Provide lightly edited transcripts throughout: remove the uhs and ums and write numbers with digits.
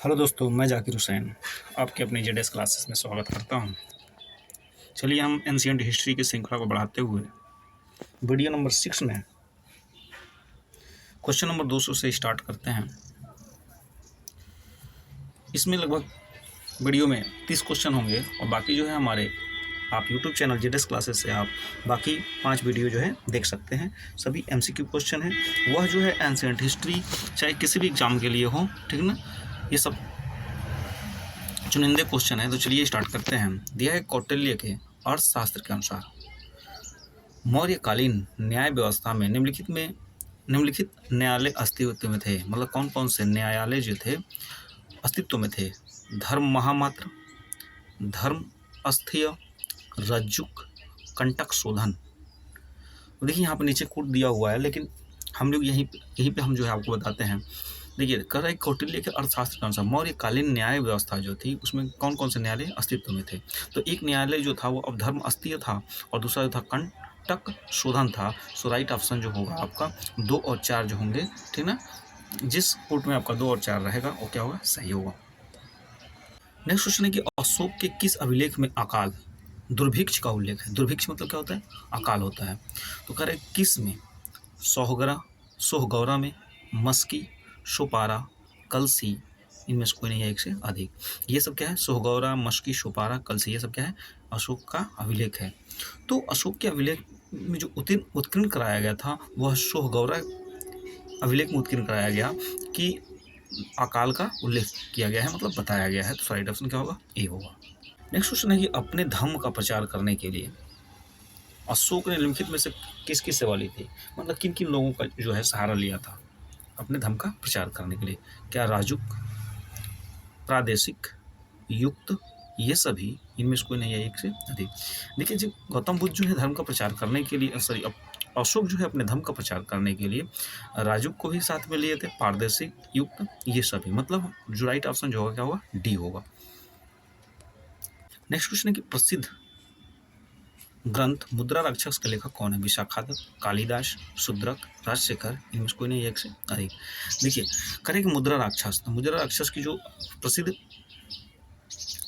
Hello दोस्तों, मैं जाकिर हुसैन आपके अपने जेडएस क्लासेस में स्वागत करता हूं। चलिए हम एंशिएंट हिस्ट्री की श्रृंखला को बढ़ाते हुए वीडियो नंबर 6 में क्वेश्चन नंबर 200 से स्टार्ट करते हैं। इसमें लगभग वीडियो में 30 क्वेश्चन होंगे और बाकी जो है हमारे आप यूट्यूब चैनल जेडएस क्लासेस से आप बाकी 5 वीडियो जो है देख सकते हैं। सभी एमसीक्यू क्वेश्चन है, वह जो है एंशिएंट हिस्ट्री चाहे किसी भी एग्जाम के लिए हो, ठीक ना, ये सब चुनिंदे क्वेश्चन है। तो चलिए स्टार्ट करते हैं। दिया है कौटिल्य के अर्थशास्त्र के अनुसार मौर्यकालीन न्याय व्यवस्था में निम्नलिखित न्यायालय अस्तित्व में थे। मतलब कौन कौन से न्यायालय जो थे अस्तित्व में थे? धर्म महामात्र, धर्म अस्थिय, रज्जुक, कंटक शोधन। तो देखिए यहाँ पर नीचे कोड दिया हुआ है, लेकिन हम लोग यहीं पे हम जो है आपको बताते हैं। देखिए कर रहा है कौटिल्य के अर्थशास्त्र के अनुसार मौर्यकालीन न्याय व्यवस्था जो थी उसमें कौन कौन से न्यायालय अस्तित्व में थे। तो एक न्यायालय जो था वो अब धर्म अस्थिय था और दूसरा जो था कंटक शोधन था। सो राइट ऑप्शन जो होगा आपका 2 और 4 जो होंगे, ठीक ना, जिस कोट में आपका 2 और 4 रहेगा वो क्या होगा, सही होगा। नेक्स्ट क्वेश्चन है कि अशोक के किस अभिलेख में अकाल दुर्भिक्ष का उल्लेख है? दुर्भिक्ष मतलब क्या होता है? अकाल होता है। तो कह रहे किस में? सोहगौरा में, मस्की, शोपारा, कलसी, इनमें से कोई नहीं है एक से अधिक। ये सब क्या है? सोहगौरा, मस्की, शोपारा, कलसी, ये सब क्या है? अशोक का अभिलेख है। तो अशोक के अभिलेख में जो उत्कीर्ण कराया गया था वह सोहगौरा अभिलेख में उत्कीर्ण कराया गया कि अकाल का उल्लेख किया गया है, मतलब बताया गया है। तो राइट ऑप्शन क्या होगा? ए होगा। नेक्स्ट क्वेश्चन है कि अपने धर्म का प्रचार करने के लिए अशोक ने निम्नलिखित में से किसकी सेवा ली थी? मतलब किन किन लोगों का जो है सहारा लिया था अपने धर्म का प्रचार करने के लिए? क्या राजुक, प्रादेशिक, युक्त, ये सभी, इनमें से कोई नहीं है एक से अधिक। देखिए जब गौतम बुद्ध जो है धर्म का प्रचार करने के लिए अशोक जो है अपने धर्म का प्रचार करने के लिए राजुक को भी साथ में लिए थे, पारदर्शिक, युक्त, ये सभी। मतलब जो राइट ऑप्शन जो होगा क्या होगा? डी होगा। नेक्स्ट क्वेश्चन है कि प्रसिद्ध ग्रंथ मुद्रा राक्षस के लेखक कौन है? विशाखादत्त, कालिदास, शूद्रक, राजशेखर, इनमें से कोई नहीं है एक से अधिक। देखिए करें कि मुद्रा राक्षस, तो मुद्रा राक्षस की जो प्रसिद्ध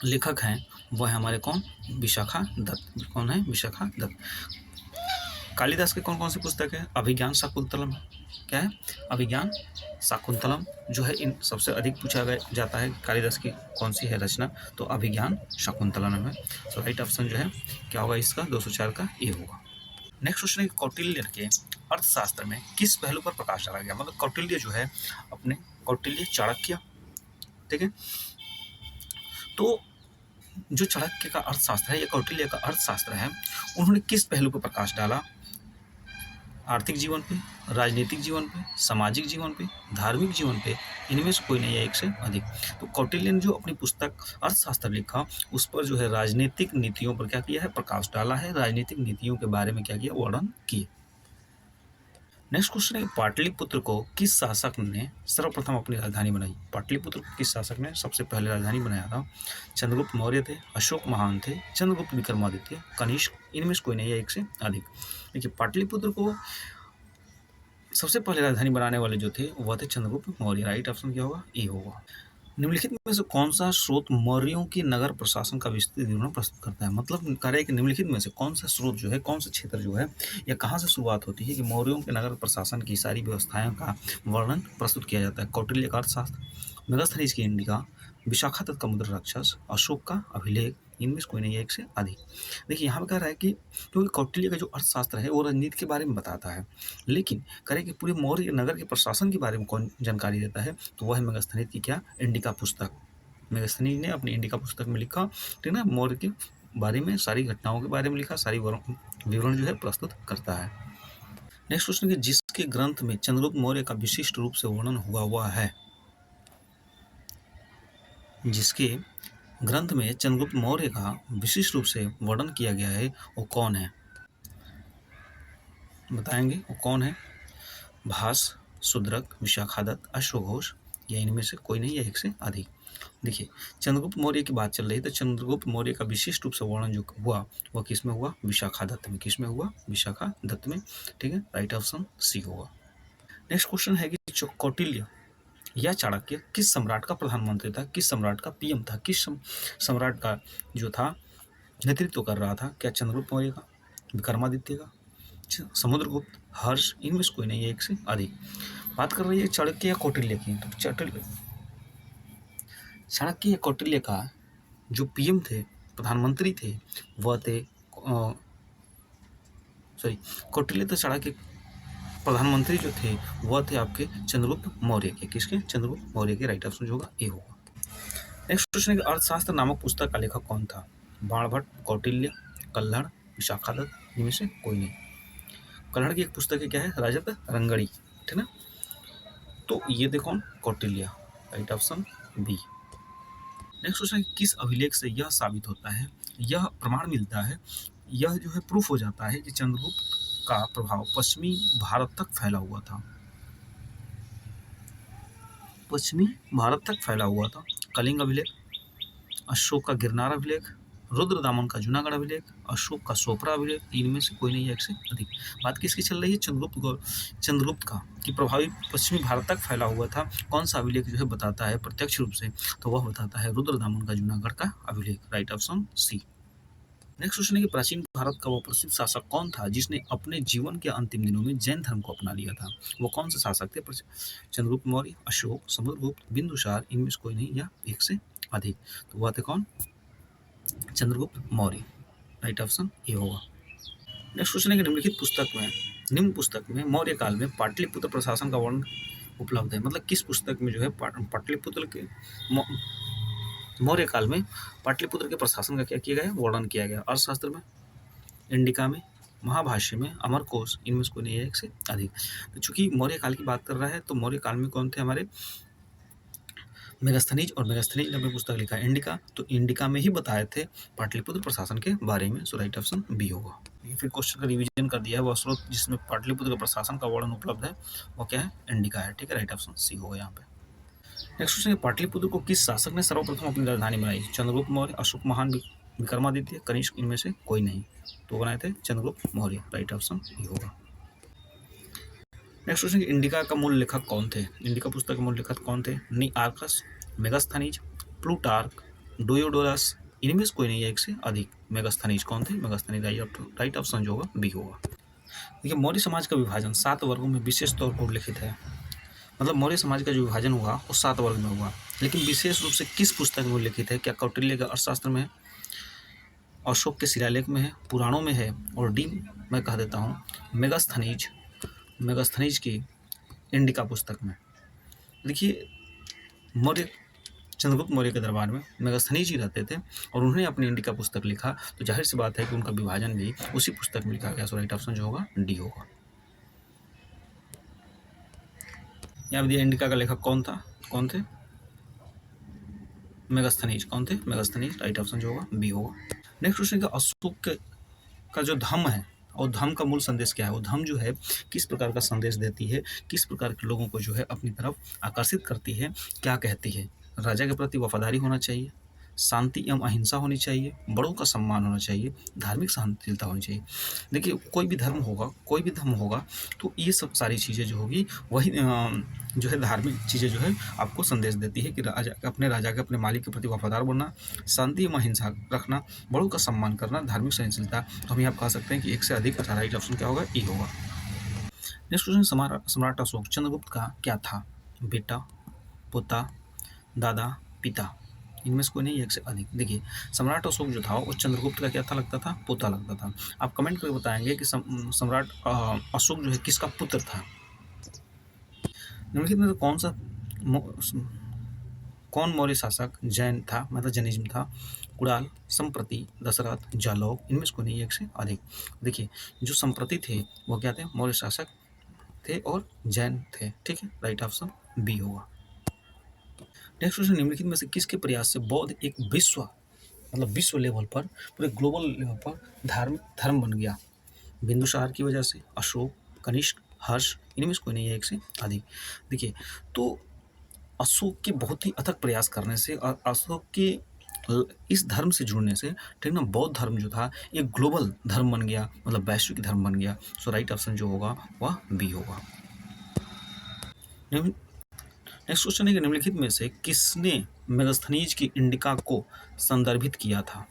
लेखक हैं वह है हमारे कौन? विशाखादत्त। कौन है? विशाखादत्त। कालिदास के कौन कौन सी पुस्तक है? अभिज्ञान शाकुंतलम। क्या है? अभिज्ञान शाकुंतलम जो है इन सबसे अधिक पूछा जाता है कालिदास की कौन सी है रचना, तो अभिज्ञान शाकुंतलम है। तो राइट ऑप्शन जो है क्या होगा इसका? 204 का ए होगा। नेक्स्ट क्वेश्चन है कौटिल्य के अर्थशास्त्र में किस पहलू पर प्रकाश डाला गया? मतलब कौटिल्य जो है अपने कौटिल्य चाणक्य, ठीक है, तो जो चाणक्य का अर्थशास्त्र है या कौटिल्य का अर्थशास्त्र है उन्होंने किस पहलू पर प्रकाश डाला? आर्थिक जीवन पे, राजनीतिक जीवन पे, सामाजिक जीवन पे, धार्मिक जीवन पे, इनमें से कोई नहीं है एक से अधिक। तो कौटिल्य ने जो अपनी पुस्तक अर्थशास्त्र लिखा उस पर जो है राजनीतिक नीतियों पर क्या किया है? प्रकाश डाला है। राजनीतिक नीतियों के बारे में क्या किया? वर्णन किए। नेक्स्ट क्वेश्चन है पाटलिपुत्र को किस शासक ने सर्वप्रथम अपनी राजधानी बनाई? पाटलिपुत्र को किस शासक ने सबसे पहले राजधानी बनाया था? चंद्रगुप्त मौर्य थे, अशोक महान थे, चंद्रगुप्त विक्रमादित्य, कनिष्क, इनमें से कोई नहीं है एक से अधिक। देखिए पाटलिपुत्र को सबसे पहले राजधानी बनाने वाले जो थे वह थे चंद्रगुप्त मौर्य। राइट ऑप्शन क्या होगा? ए होगा। निम्नलिखित में से कौन सा स्रोत मौर्यों की नगर प्रशासन का विस्तृत विवरण प्रस्तुत करता है? मतलब कह रहे हैं कि निम्नलिखित में से कौन सा स्रोत जो है, कौन सा क्षेत्र जो है या कहाँ से शुरुआत होती है कि मौर्यों के नगर प्रशासन की सारी व्यवस्थाओं का वर्णन प्रस्तुत किया जाता है? कौटिल्य का अर्थशास्त्र, मेगास्थनीज की इंडिका, विशाखादत्त का मुद्रा राक्षस, अशोक का अभिलेख, इनमें से कोई नहीं है एक से अधिक। देखिए यहाँ पर कह रहा है कि क्योंकि कौटिल्य का जो अर्थशास्त्र है वो राजनीति के बारे में बताता है, लेकिन कह रहे कि पूरे मौर्य नगर के प्रशासन के बारे में कौन जानकारी देता है? तो वह है मेगास्थनीज की क्या? इंडिका पुस्तक। मेगास्थनीज ने अपनी इंडिका पुस्तक में लिखा, ठीक ना, मौर्य के बारे में सारी घटनाओं के बारे में लिखा, सारी विवरण जो है प्रस्तुत करता है। नेक्स्ट क्वेश्चन कि जिसके ग्रंथ में चंद्रगुप्त मौर्य का विशिष्ट रूप से वर्णन हुआ हुआ है, जिसके ग्रंथ में चंद्रगुप्त मौर्य का विशिष्ट रूप से वर्णन किया गया है वो कौन है? बताएंगे वो कौन है? भास, शूद्रक, विशाखादत्त, अश्वघोष, या इनमें से कोई नहीं है एक से अधिक। देखिए चंद्रगुप्त मौर्य की बात चल रही है तो चंद्रगुप्त मौर्य का विशिष्ट रूप से वर्णन जो हुआ वह किस में हुआ? विशाखादत्त में। किस में हुआ? विशाखादत्त में, ठीक है, राइट ऑप्शन सी होगा। नेक्स्ट क्वेश्चन है कि जो कौटिल्य यह चाणक्य किस सम्राट का प्रधानमंत्री था, किस सम्राट का पीएम था, किस सम्राट का जो था नेतृत्व कर रहा था? क्या चंद्रगुप्त मौर्य का, विक्रमादित्य का, समुद्रगुप्त, हर्ष? इनमें से कोई नहीं है, एक से अधिक। बात कर रही है चाणक्य या कौटिल्य की, तो चाणक्य या कौटिल्य का जो पीएम थे, प्रधानमंत्री थे, वह थे सॉरी कौटिल्य तो चाणक्य प्रधानमंत्री जो थे वह थे आपके चंद्रगुप्त मौर्य के। किसके? चंद्रगुप्त मौर्य के। राइट ऑप्शन जो होगा ए होगा। नेक्स्ट क्वेश्चन है कि अर्थशास्त्र नामक पुस्तक का लेखक कौन था? बाणभट्ट, कौटिल्य, कल्हड़, विशाखादत्त? इनमें से कोई नहीं। कल्हड़ की एक पुस्तक है, क्या है? राजत रंगड़ी, ठीक ना। तो ये देखो Kautilya. Right option B. Next question है किस अभिलेख से यह साबित होता है, यह प्रमाण मिलता है, यह जो है प्रूफ हो जाता है कि चंद्रगुप्त का प्रभाव पश्चिमी भारत तक फैला हुआ था? पश्चिमी भारत तक फैला हुआ था। कलिंग अभिलेख, अशोक का गिरनार अभिलेख, रुद्रदामन का जूनागढ़ अभिलेख, अशोक का सोपरा अभिलेख? तीन में से कोई नहीं है, एक से अधिक। बात किसकी चल रही है? चंद्रगुप्त का, कि प्रभावी पश्चिमी भारत तक फैला हुआ था। कौन सा अभिलेख जो है बताता है प्रत्यक्ष रूप से? तो वह बताता है रुद्रदामन का जूनागढ़ का अभिलेख। Right option C. Next question है कि प्राचीन भारत का वो प्रसिद्ध शासक कौन था जिसने अपने जीवन के अंतिम दिनों में जैन धर्म को अपना लिया था? वो कौन से शासक थे? चंद्रगुप्त मौर्य, अशोक, समुद्रगुप्त, बिंदुसार? इनमें से कोई नहीं या एक से अधिक। तो वह थे कौन? Chandragupta Maurya. Right option A होगा। नेक्स्ट क्वेश्चन है कि निम्न पुस्तक में मौर्य काल में पाटलिपुत्र प्रशासन का वर्णन उपलब्ध है? मतलब किस पुस्तक में जो है पाटलिपुत्र के मौर्य काल में पाटलिपुत्र के प्रशासन का क्या किया गया? वर्णन किया गया। अर्थशास्त्र में, इंडिका में, महाभाष्य में, अमरकोश? इनमें से कोई नहीं है, एक से अधिक। तो चूंकि मौर्य काल की बात कर रहा है तो मौर्य काल में कौन थे हमारे? मेगास्थनीज, और मेगास्थनीज ने अपनी पुस्तक लिखा है इंडिका, तो इंडिका में ही बताए थे पाटलिपुत्र प्रशासन के बारे में। सो राइट ऑप्शन बी होगा। फिर क्वेश्चन का रिवीजन कर दिया है। वह स्रोत जिसमें पाटलिपुत्र के प्रशासन का वर्णन उपलब्ध है वो क्या है? इंडिका है, ठीक है। राइट ऑप्शन सी होगा यहाँ पे। नेक्स्ट क्वेश्चन है पाटलिपुत्र को किस शासक ने सर्वप्रथम अपनी राजधानी बनाई? चंद्रगुप्त मौर्य, अशोक महान, विक्रमादित्य, कनिष्क? इनमें से कोई नहीं। तो बनाए थे Chandragupta Maurya. Right option B होगा। नेक्स्ट क्वेश्चन, इंडिका का मूल लेखक कौन थे? इंडिका पुस्तक के मूल लेखक कौन थे? निआर्कस, मेगास्थनीज, प्लूटार्क, डोयोडोरस? इनमें से कोई नहीं है, एक से अधिक। मेगास्थनीज कौन थे? मेगास्थनीज। राइट ऑप्शन जो होगा बी होगा। देखिए मौर्य समाज का विभाजन 7 वर्गों में विशेष तौर पर उल्लिखित है। मतलब मौर्य समाज का जो विभाजन हुआ वो 7 वर्ग में हुआ, लेकिन विशेष रूप से किस पुस्तक में उल्लिखित है? क्या कौटिल्य के अर्थशास्त्र में है, अशोक के शिलालेख में है, पुराणों में है, और डी मैं कह देता हूँ मेगास्थनीज की इंडिका पुस्तक में। देखिए चंद्रगुप्त मौर्य के दरबार में मेगास्थनीज ही रहते थे और उन्होंने अपनी इंडिका पुस्तक लिखा, तो जाहिर सी बात है कि उनका विभाजन भी उसी पुस्तक में लिखा गया। सो राइट ऑप्शन जो होगा डी होगा। यहाँ दिया इंडिका का लेखक कौन था? कौन थे? मेगास्थनीज। कौन थे? मेगास्थनीज। राइट ऑप्शन जो होगा बी होगा। नेक्स्ट क्वेश्चन का अशोक का जो धम्म है और धम्म का मूल संदेश क्या है? वो धम्म जो है किस प्रकार का संदेश देती है, किस प्रकार के लोगों को जो है अपनी तरफ आकर्षित करती है? क्या कहती है? राजा के प्रति वफादारी होना चाहिए, शांति एवं अहिंसा होनी चाहिए, बड़ों का सम्मान होना चाहिए, धार्मिक सहनशीलता होनी चाहिए। देखिए कोई भी धर्म होगा तो ये सब सारी चीज़ें जो होगी वही जो है धार्मिक चीज़ें जो है आपको संदेश देती है कि अपने राजा के, अपने मालिक के प्रति वफादार बनना, शांति एवं अहिंसा रखना, बड़ों का सम्मान करना, धार्मिक सहनशीलता। तो हम यहाँ कह सकते हैं कि एक से अधिक। राइट ऑप्शन क्या होगा? ई होगा। नेक्स्ट क्वेश्चन, सम्राट अशोक चंद्रगुप्त का क्या था? बेटा, पोता, दादा, पिता? इनमें से कोई नहीं, एक से अधिक। देखिए सम्राट अशोक जो था वो चंद्रगुप्त का क्या था? लगता था पोता लगता था। आप कमेंट करके बताएंगे कि सम्राट अशोक जो है किसका पुत्र था? निम्नलिखित में से कौन मौर्य शासक जैन था? मतलब जैनिज्म था? कुणाल, संप्रति, दशरथ, जालौक? इनमें से कोई नहीं, एक से अधिक। देखिए जो संप्रति थे वो क्या थे? मौर्य शासक थे और जैन थे, ठीक है। राइट ऑप्शन बी होगा। नेक्स्ट क्वेश्चन, निम्नलिखित में से किसके प्रयास से बौद्ध एक विश्व लेवल पर, पूरे ग्लोबल लेवल पर धार्मिक धर्म बन गया? बिंदुसार की वजह से, अशोक, कनिष्क, हर्ष? इनमें से कोई नहीं है, एक से अधिक। देखिए तो अशोक के बहुत ही अथक प्रयास करने से और अशोक के इस धर्म से जुड़ने से, ठीक ना, बौद्ध धर्म जो था एक ग्लोबल धर्म बन गया, मतलब वैश्विक धर्म बन गया। सो राइट ऑप्शन जो होगा वह बी होगा। नेक्स्ट क्वेश्चन है कि निम्नलिखित में से किसने मेगास्थनीज की इंडिका को संदर्भित किया था?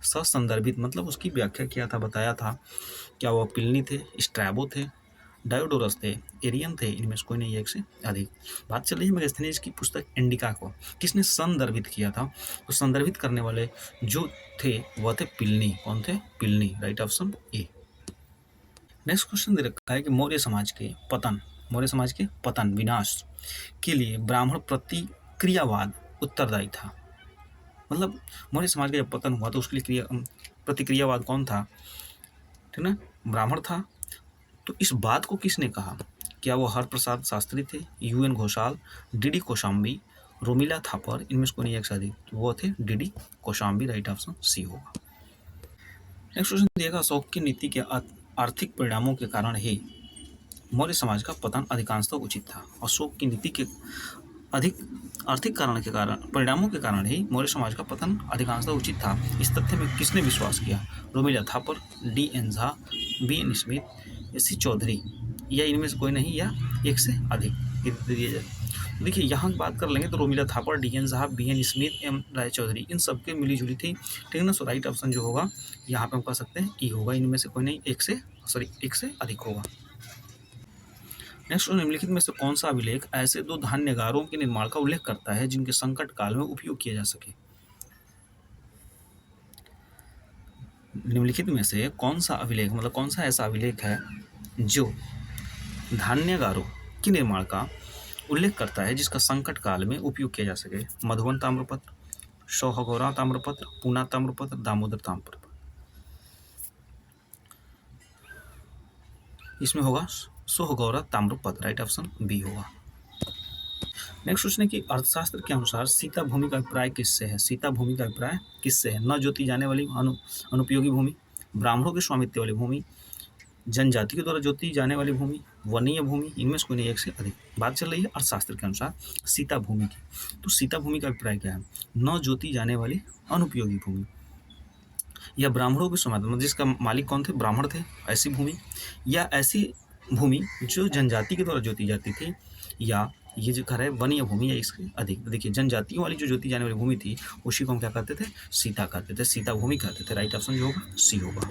ससंदर्भित मतलब उसकी व्याख्या किया था, बताया था। क्या वह पिलनी थे, स्ट्रैबो थे, डायोडोरस थे, एरियन थे, इनमें से कोई नहीं, एक से अधिक। बात चल रही है मेगास्थनीज की पुस्तक इंडिका को किसने संदर्भित किया था? तो संदर्भित करने वाले जो थे वह थे पिलनी। कौन थे? Pilani. Right option A. Next question दे रखा है कि मौर्य समाज के पतन विनाश के लिए ब्राह्मण प्रतिक्रियावाद उत्तरदायी था। मतलब मौर्य समाज का जब पतन हुआ तो उसके लिए प्रतिक्रियावाद कौन था? ठीक ना, ब्राह्मण था। तो इस बात को किसने कहा? क्या वो हरप्रसाद शास्त्री थे, यूएन घोषाल, डीडी कोशाम्बी, रोमिला थापर, इनमें से कोई नहीं, एक से अधिक। तो वो थे DD Kosambi. Right option C होगा। नेक्स्ट क्वेश्चन दिएगा, अशोक की नीति के आर्थिक परिणामों के कारण ही मौर्य समाज का पतन अधिकांशतः उचित था। अशोक की नीति के अधिक आर्थिक परिणामों के कारण ही मौर्य समाज का पतन अधिकांशतः उचित था। इस तथ्य में किसने विश्वास किया? Romila Thapar, D N Jha, B N Smith, S C Chaudhuri, या इनमें से कोई नहीं, या एक से अधिक। देखिए यहाँ बात कर लेंगे तो Romila Thapar, D N Jha, B N Smith, M Ray Chaudhuri, इन सबके मिली जुली थी। ठीक है ना। सो राइट ऑप्शन जो होगा यहाँ पे हम कह सकते हैं ई होगा। इनमें से कोई नहीं, एक से अधिक होगा। नेक्स्ट, निम्नलिखित में से कौन सा अभिलेख ऐसे दो धान्यगारों के निर्माण का उल्लेख करता है जिनके संकट काल में उपयोग किया जा सके? निम्नलिखित में से कौन सा अभिलेख, मतलब कौन सा ऐसा अभिलेख है जो धान्यगारों के निर्माण का उल्लेख करता है जिसका संकट काल में उपयोग किया जा सके? मधुबन ताम्रपत्र, सोहगौरा ताम्रपत्र, पूना ताम्रपत्र, दामोदर ताम्रपत्र। इसमें होगा सोहगौरा ताम्रपत्र। राइट ऑप्शन बी होगा। नेक्स्ट क्वेश्चन है कि अर्थशास्त्र के अनुसार सीता भूमि का अभिप्राय किससे है? सीता भूमि का अभिप्राय किससे है? न जोती जाने वाली अनुपयोगी भूमि, ब्राह्मणों के स्वामित्व वाली भूमि, जनजाति के द्वारा जोती जाने वाली भूमि, वनीय भूमि, इनमें से कोई नहीं, एक से अधिक। बात चल रही है अर्थशास्त्र के अनुसार सीता भूमि की। तो सीता भूमि का अभिप्राय क्या है? न जोती जाने वाली अनुपयोगी भूमि, या ब्राह्मणों के स्वामित्व, मतलब जिसका मालिक कौन थे? ब्राह्मण थे, ऐसी भूमि, या ऐसी भूमि जो जनजाति के द्वारा जोती जाती थी, या ये जो घर है वनीय भूमि, या इसके अधिक। देखिए जनजातियों वाली जो जोती जाने वाली भूमि थी उसी को हम क्या कहते थे? सीता कहते थे, सीता भूमि कहते थे। राइट ऑप्शन जो होगा सी होगा।